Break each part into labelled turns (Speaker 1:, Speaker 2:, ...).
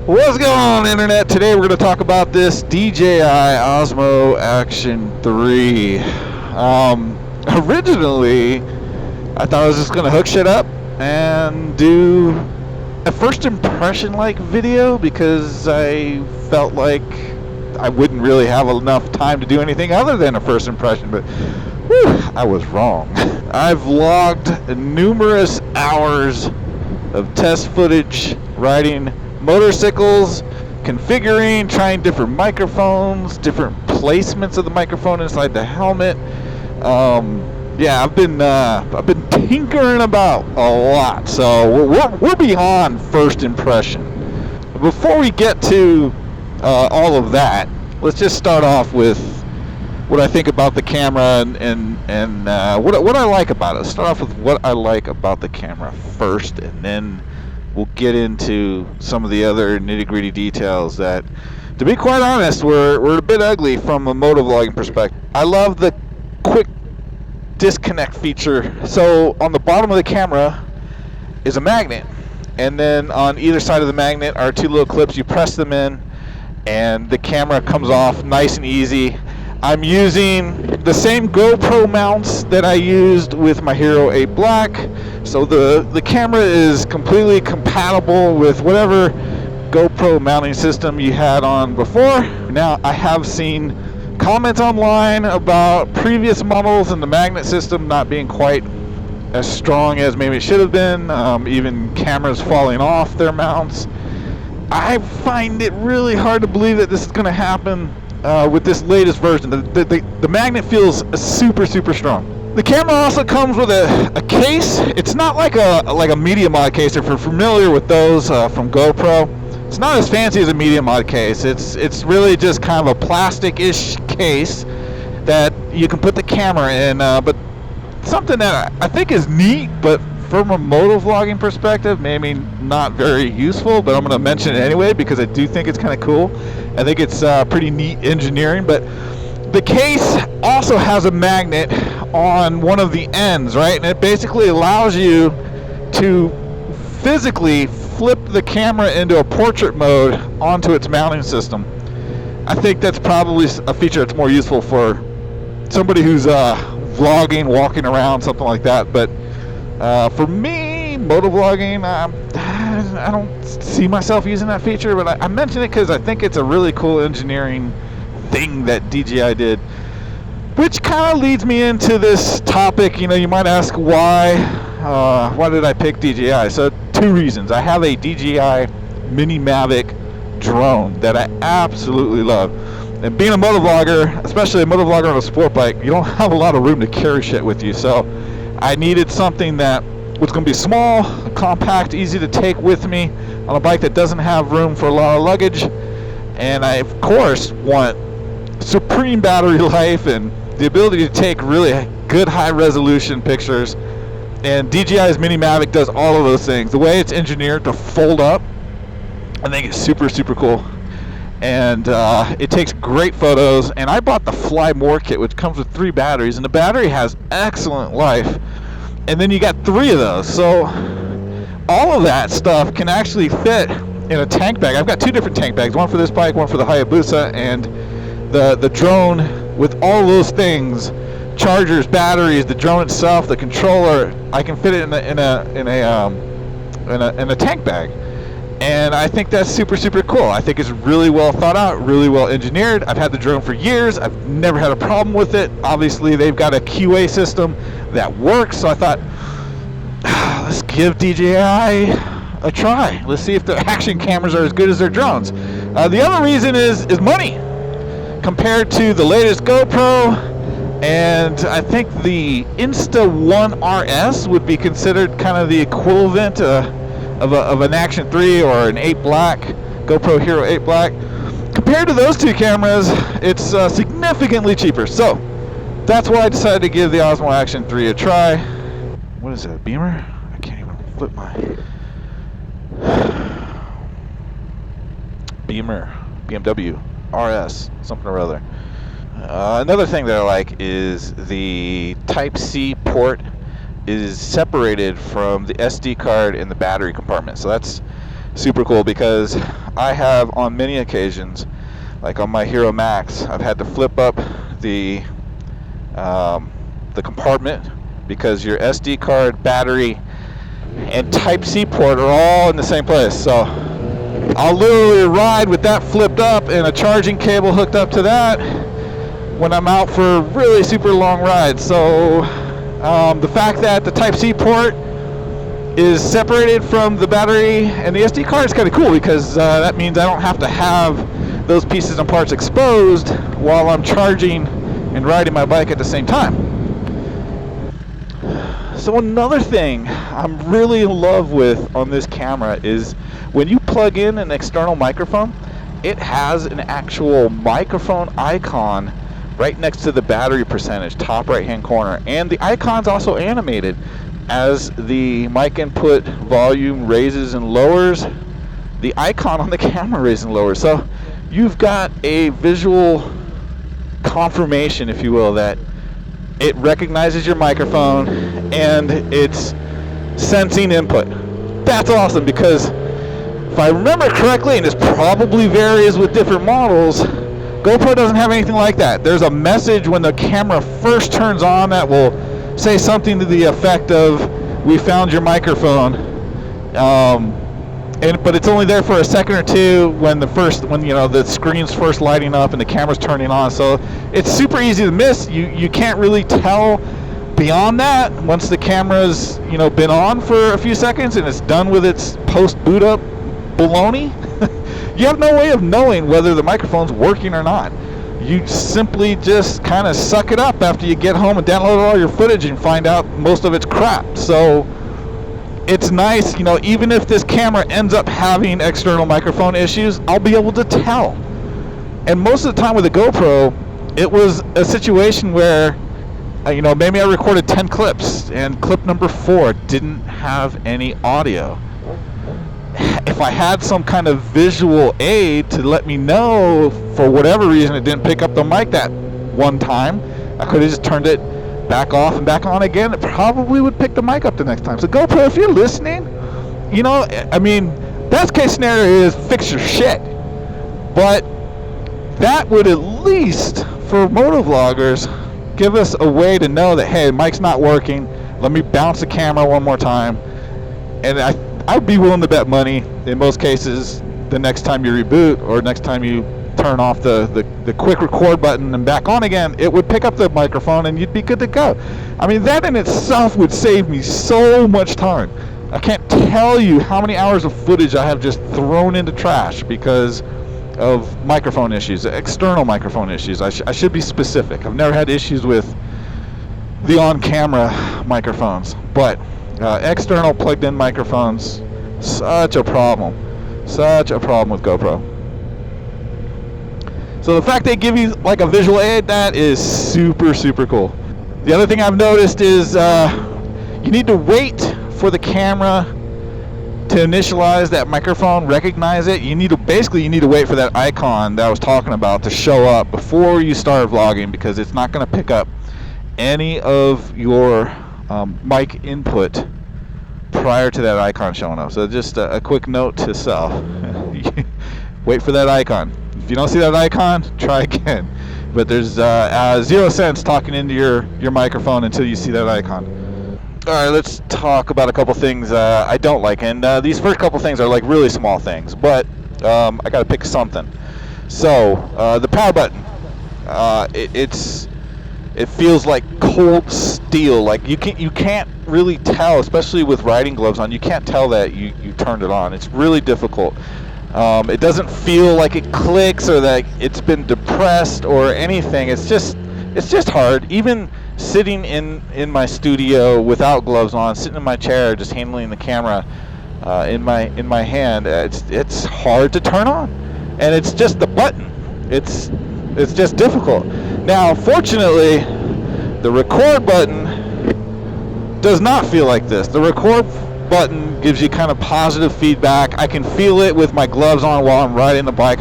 Speaker 1: What's going on, Internet? Today we're going to talk about this DJI Osmo Action 3. Originally, I thought I was just going to hook shit up and do a first impression like video because I felt like I wouldn't really have enough time to do anything other than a first impression, but whew, I was wrong. I've logged numerous hours of test footage riding motorcycles, configuring, trying different microphones, different placements of the microphone inside the helmet. Yeah, I've been tinkering about a lot, so we're beyond first impression. Before we get to all of that, let's just start off with what I think about the camera and what I like about it. Let's start off with what I like about the camera first, and then we'll get into some of the other nitty-gritty details that, to be quite honest, were a bit ugly from a motovlogging perspective. I love the quick disconnect feature. So on the bottom of the camera is a magnet, and then on either side of the magnet are two little clips. You press them in and the camera comes off nice and easy. I'm using the same GoPro mounts that I used with my Hero 8 Black, so the camera is completely compatible with whatever GoPro mounting system you had on before. Now, I have seen comments online about previous models and the magnet system not being quite as strong as maybe it should have been, even cameras falling off their mounts. I find it really hard to believe that this is going to happen with this latest version. The magnet feels super strong. The camera also comes with a case. It's not like a media mod case. If you're familiar with those from GoPro, it's not as fancy as a media mod case. It's really just kind of a plastic-ish case that you can put the camera in. But something that I think is neat, but from a motovlogging perspective, maybe not very useful, but I'm going to mention it anyway because I do think it's kind of cool. I think it's pretty neat engineering. But the case also has a magnet on one of the ends, right? And it basically allows you to physically flip the camera into a portrait mode onto its mounting system. I think that's probably a feature that's more useful for somebody who's vlogging, walking around, something like that. But for me, motovlogging, I don't see myself using that feature, but I mention it because I think it's a really cool engineering thing that DJI did, which kind of leads me into this topic. You know, you might ask why did I pick DJI? So two reasons. I have a DJI Mini Mavic drone that I absolutely love. And being a motovlogger, especially a motovlogger on a sport bike, you don't have a lot of room to carry shit with you. So I needed something that was going to be small, compact, easy to take with me on a bike that doesn't have room for a lot of luggage. And I, of course, want supreme battery life and the ability to take really good high-resolution pictures. And DJI's Mini Mavic does all of those things. The way it's engineered to fold up, I think it's super cool. And it takes great photos. And I bought the Fly More kit, which comes with 3 batteries, and the battery has excellent life. And then you got 3 of those, so all of that stuff can actually fit in a tank bag. I've got 2 different tank bags, one for this bike, one for the Hayabusa, and the drone with all those things, chargers, batteries, the drone itself, the controller. I can fit it in a tank bag. And I think that's super cool. I think it's really well thought out, really well engineered. I've had the drone for years. I've never had a problem with it. Obviously, they've got a QA system that works. So I thought, let's give DJI a try. Let's see if their action cameras are as good as their drones. The other reason is money. Compared to the latest GoPro, and I think the Insta-1 RS would be considered kind of the equivalent of an Action 3 or an 8 Black, GoPro Hero 8 Black. Compared to those 2 cameras, it's significantly cheaper. So that's why I decided to give the Osmo Action 3 a try. What is that, Beamer? I can't even flip my Beamer, BMW RS, something or other. Another thing that I like is the Type-C port is separated from the SD card in the battery compartment. So that's super cool because I have on many occasions, like on my Hero Max, I've had to flip up the compartment because your SD card, battery, and Type-C port are all in the same place. So I'll literally ride with that flipped up and a charging cable hooked up to that when I'm out for really super long rides. So the fact that the Type-C port is separated from the battery and the SD card is kind of cool, because that means I don't have to have those pieces and parts exposed while I'm charging and riding my bike at the same time. So another thing I'm really in love with on this camera is when you plug in an external microphone, it has an actual microphone icon right next to the battery percentage, top right hand corner, and the icon's also animated. As the mic input volume raises and lowers, the icon on the camera raises and lowers. So you've got a visual confirmation, if you will, that it recognizes your microphone and it's sensing input. That's awesome, because if I remember correctly, and this probably varies with different models, GoPro doesn't have anything like that. There's a message when the camera first turns on that will say something to the effect of, "We found your microphone," but it's only there for a second or two when the screen's first lighting up and the camera's turning on. So it's super easy to miss. You can't really tell beyond that once the camera's been on for a few seconds and it's done with its post boot up baloney. You have no way of knowing whether the microphone's working or not. You simply just kind of suck it up after you get home and download all your footage and find out most of it's crap. So it's nice, even if this camera ends up having external microphone issues, I'll be able to tell. And most of the time with the GoPro, it was a situation where, maybe I recorded 10 clips and clip number 4 didn't have any audio. If I had some kind of visual aid to let me know, for whatever reason it didn't pick up the mic that one time, I could have just turned it back off and back on again. It probably would pick the mic up the next time. So GoPro, if you're listening, best case scenario is fix your shit. But that would at least, for motovloggers, give us a way to know that, hey, the mic's not working. Let me bounce the camera one more time. And I'd be willing to bet money, in most cases, the next time you reboot or next time you turn off the quick record button and back on again, it would pick up the microphone and you'd be good to go. That in itself would save me so much time. I can't tell you how many hours of footage I have just thrown into trash because of microphone issues, external microphone issues. I should be specific. I've never had issues with the on-camera microphones, but external plugged-in microphones, such a problem with GoPro. So the fact they give you like a visual aid, that is super, super cool. The other thing I've noticed is you need to wait for the camera to initialize that microphone, recognize it. You need to wait for that icon that I was talking about to show up before you start vlogging, because it's not going to pick up any of your mic input prior to that icon showing up. So just a quick note to self. Wait for that icon. If you don't see that icon, try again. But there's 0 sense talking into your microphone until you see that icon. Alright, let's talk about a couple things I don't like. And these first couple things are like really small things, but I gotta pick something. So, the power button. It feels like cold steel. Like you can't really tell, especially with riding gloves on, you can't tell that you turned it on. It's really difficult. It doesn't feel like it clicks or that it's been depressed or anything. It's just hard. Even sitting in my studio without gloves on, sitting in my chair, just handling the camera in my hand, it's hard to turn on. And it's just the button. It's just difficult. Now, fortunately, the record button does not feel like this. The record button gives you kind of positive feedback. I can feel it with my gloves on while I'm riding the bike.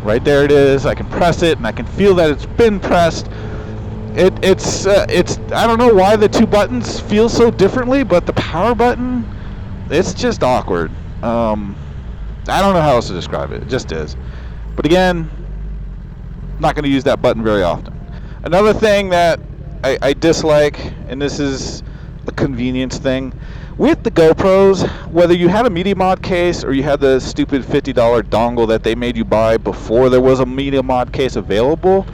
Speaker 1: Right there it is. I can press it and I can feel that it's been pressed. It's I don't know why the two buttons feel so differently, but the power button, it's just awkward. I don't know how else to describe it. It just is. But again, not going to use that button very often. Another thing that I dislike, and this is a convenience thing, with the GoPros, whether you had a Media Mod case or you had the stupid $50 dongle that they made you buy before there was a Media Mod case available,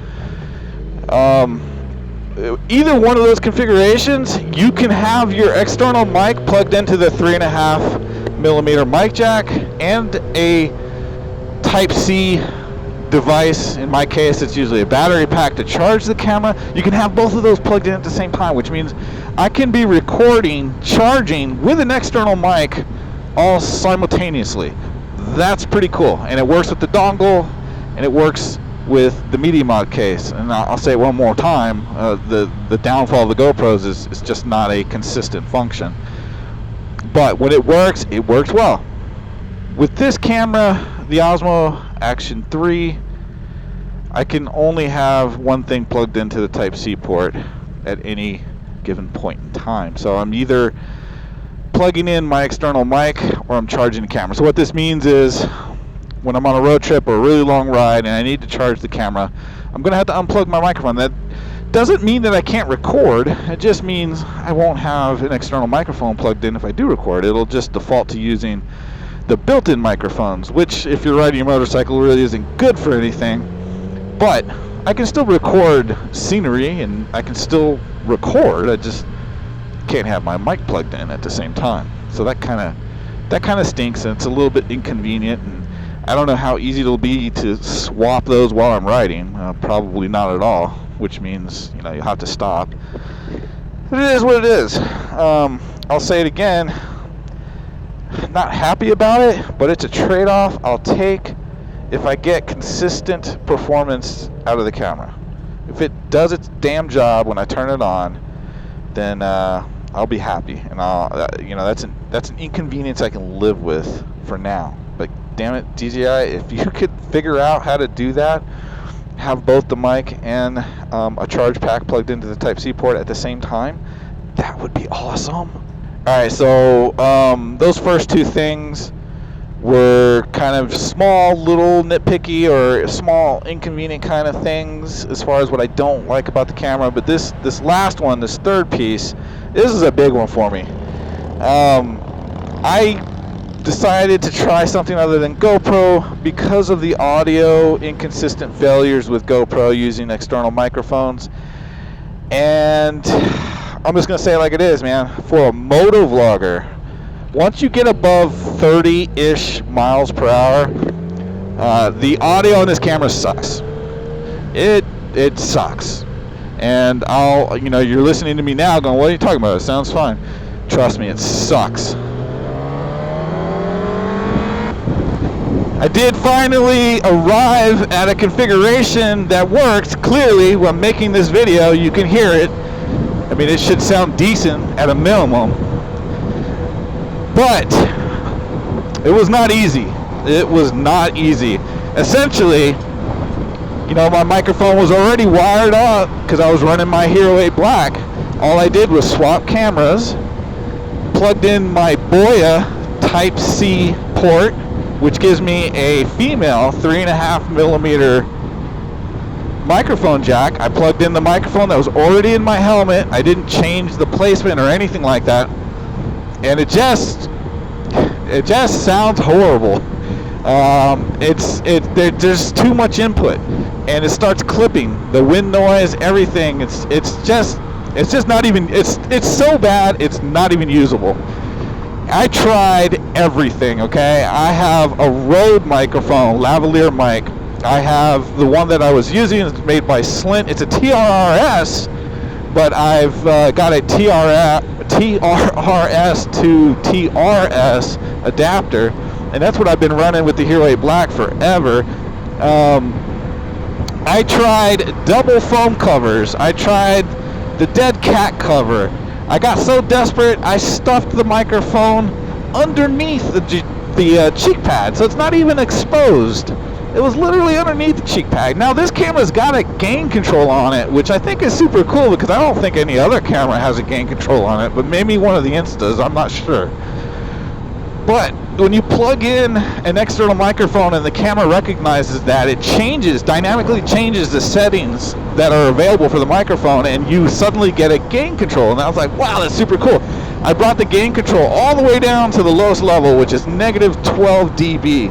Speaker 1: either one of those configurations, you can have your external mic plugged into the 3.5mm mic jack and a Type-C device. In my case, it's usually a battery pack to charge the camera. You can have both of those plugged in at the same time, which means I can be recording, charging with an external mic all simultaneously. That's pretty cool, and it works with the dongle, and it works with the Media Mod case. And I'll say it one more time, the downfall of the GoPros is just not a consistent function. But when it works well. With this camera, the Osmo Action 3, I can only have one thing plugged into the Type-C port at any given point in time. So I'm either plugging in my external mic or I'm charging the camera. So what this means is when I'm on a road trip or a really long ride and I need to charge the camera, I'm going to have to unplug my microphone. That doesn't mean that I can't record. It just means I won't have an external microphone plugged in if I do record. It'll just default to using the built-in microphones, which if you're riding your motorcycle really isn't good for anything. But I can still record scenery and I can still record. I just can't have my mic plugged in at the same time. So that kind of stinks, and it's a little bit inconvenient, and I don't know how easy it'll be to swap those while I'm riding. Probably not at all, which means you'll have to stop. It is what it is. I'll say it again. Not happy about it, but it's a trade-off I'll take if I get consistent performance out of the camera. If it does its damn job when I turn it on, then I'll be happy, and that's an inconvenience I can live with for now. But damn it, DJI, if you could figure out how to do that, have both the mic and a charge pack plugged into the Type-C port at the same time, that would be awesome. Alright, so those first two things were kind of small, little nitpicky or small, inconvenient kind of things as far as what I don't like about the camera. But this last one, this third piece, this is a big one for me. I decided to try something other than GoPro because of the audio inconsistent failures with GoPro using external microphones. And I'm just going to say it like it is, man. For a motovlogger, once you get above 30-ish miles per hour, the audio on this camera sucks. It sucks. And you're listening to me now going, what are you talking about? It sounds fine. Trust me, it sucks. I did finally arrive at a configuration that works. Clearly, when making this video, you can hear it. I mean, it should sound decent at a minimum. But it was not easy. It was not easy. Essentially, my microphone was already wired up because I was running my Hero 8 Black. All I did was swap cameras, plugged in my Boya Type-C port, which gives me a female 3.5mm microphone jack. I plugged in the microphone that was already in my helmet. I didn't change the placement or anything like that, and it just sounds horrible. There's too much input, and it starts clipping. The wind noise, everything. It's just not even. It's so bad. It's not even usable. I tried everything. Okay, I have a Rode microphone, lavalier mic. I have the one that I was using. It's made by Slint. It's a TRRS, but I've got a TRRS to TRS adapter, and that's what I've been running with the Hero 8 Black forever. I tried double foam covers. I tried the dead cat cover. I got so desperate, I stuffed the microphone underneath the cheek pad, so it's not even exposed. It was literally underneath the cheek pad. Now this camera's got a gain control on it, which I think is super cool because I don't think any other camera has a gain control on it, but maybe one of the Instas, I'm not sure. But when you plug in an external microphone and the camera recognizes that, it dynamically changes the settings that are available for the microphone, and you suddenly get a gain control. And I was like, wow, that's super cool. I brought the gain control all the way down to the lowest level, which is -12 dB.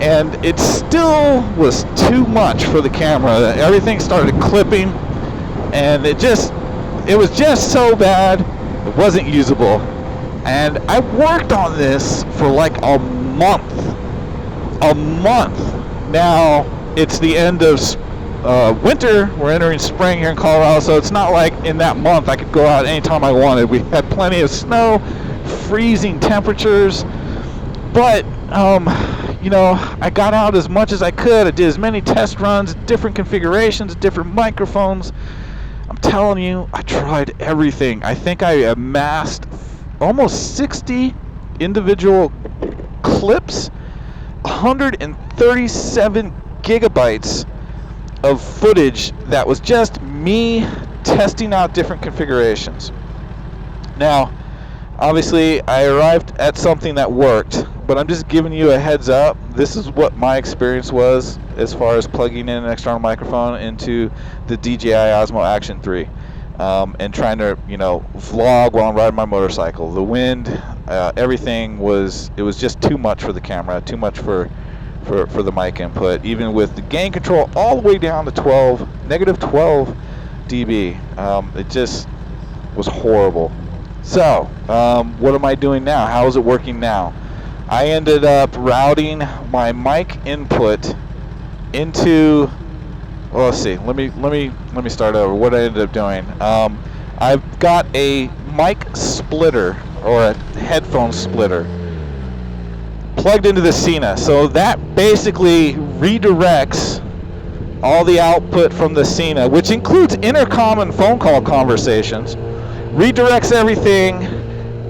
Speaker 1: And it still was too much for the camera. Everything started clipping, and it was just so bad, it wasn't usable. And I worked on this for like a month. Now it's the end of winter. We're entering spring here in Colorado, so it's not like in that month I could go out anytime I wanted. We had plenty of snow, freezing temperatures, but you know, I got out as much as I could. I did as many test runs, different configurations, different microphones. I'm telling you, I tried everything. I think I amassed almost 60 individual clips, 137 gigabytes of footage that was just me testing out different configurations. Now, obviously, I arrived at something that worked, but I'm just giving you a heads up. This is what my experience was as far as plugging in an external microphone into the DJI Osmo Action 3. And trying to, you know, vlog while I'm riding my motorcycle. The wind, everything was just too much for the camera, too much for the mic input, even with the gain control all the way down to -12 dB. It just was horrible. So, what am I doing now? How is it working now? I ended up routing my mic input into, well, let's see. Let me start over. What I ended up doing. I've got a mic splitter, or a headphone splitter, plugged into the Sena. So that basically redirects all the output from the Sena, which includes intercom and phone call conversations, redirects everything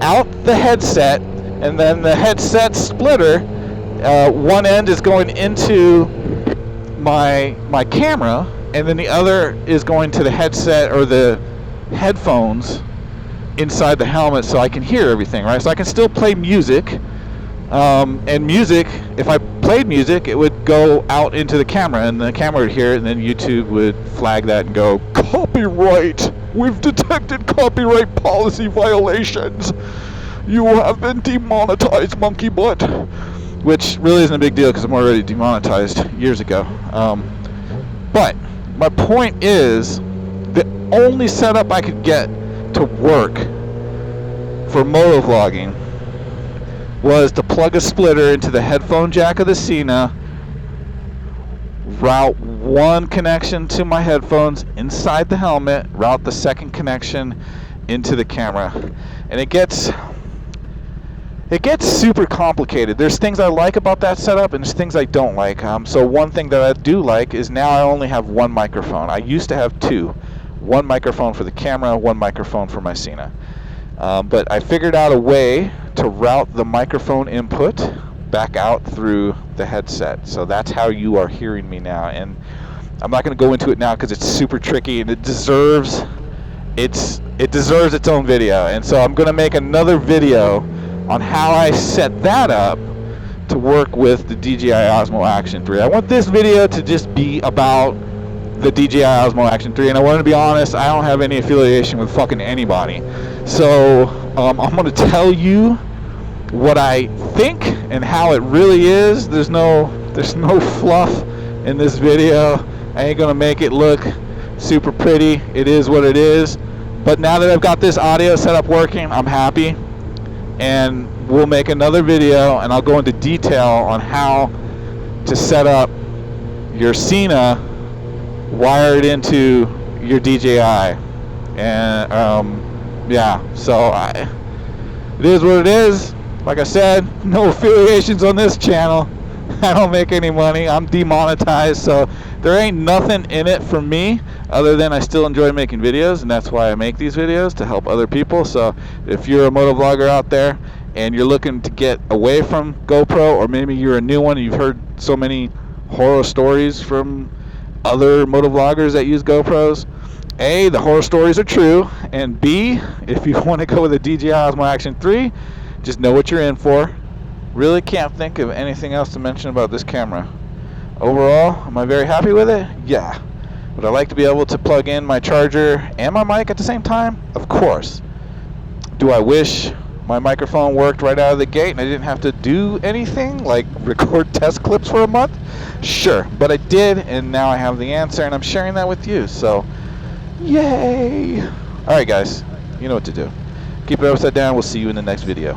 Speaker 1: out the headset, and then the headset splitter, one end is going into my camera, and then the other is going to the headset or the headphones inside the helmet, so I can hear everything, right? So I can still play music, and music, if I played music, it would go out into the camera, and the camera would hear it, and then YouTube would flag that and go, copyright! We've detected copyright policy violations! You have been demonetized, monkey butt! Which really isn't a big deal because I'm already demonetized years ago. But my point is, the only setup I could get to work for motovlogging was to plug a splitter into the headphone jack of the Sena, route one connection to my headphones inside the helmet, route the second connection into the camera. And it gets super complicated. There's things I like about that setup, and there's things I don't like. So one thing that I do like is now I only have one microphone. I used to have two. One microphone for the camera, one microphone for my Sena. But I figured out a way to route the microphone input back out through the headset. So that's how you are hearing me now. And I'm not going to go into it now because it's super tricky, and it deserves its own video. And so I'm going to make another video on how I set that up to work with the DJI Osmo Action 3. I want this video to just be about the DJI Osmo Action 3, and I want to be honest, I don't have any affiliation with fucking anybody. So I'm going to tell you what I think and how it really is. There's no fluff in this video. I ain't going to make it look super pretty. It is what it is. But now that I've got this audio setup working, I'm happy. And we'll make another video, and I'll go into detail on how to set up your Sena wired into your DJI. And yeah, so it is what it is. Like I said, no affiliations on this channel. I don't make any money. I'm demonetized, so there ain't nothing in it for me other than I still enjoy making videos, and that's why I make these videos, to help other people. So if you're a motovlogger out there and you're looking to get away from GoPro, or maybe you're a new one and you've heard so many horror stories from other motovloggers that use GoPros, A, the horror stories are true, and B, if you want to go with a DJI Osmo Action 3, Just know what you're in for. Really can't think of anything else to mention about this camera. Overall, am I very happy with it? Yeah. Would I like to be able to plug in my charger and my mic at the same time? Of course. Do I wish my microphone worked right out of the gate and I didn't have to do anything like record test clips for a month? Sure, but I did, and now I have the answer, and I'm sharing that with you, so yay! Alright guys, you know what to do. Keep it upside down. We'll see you in the next video.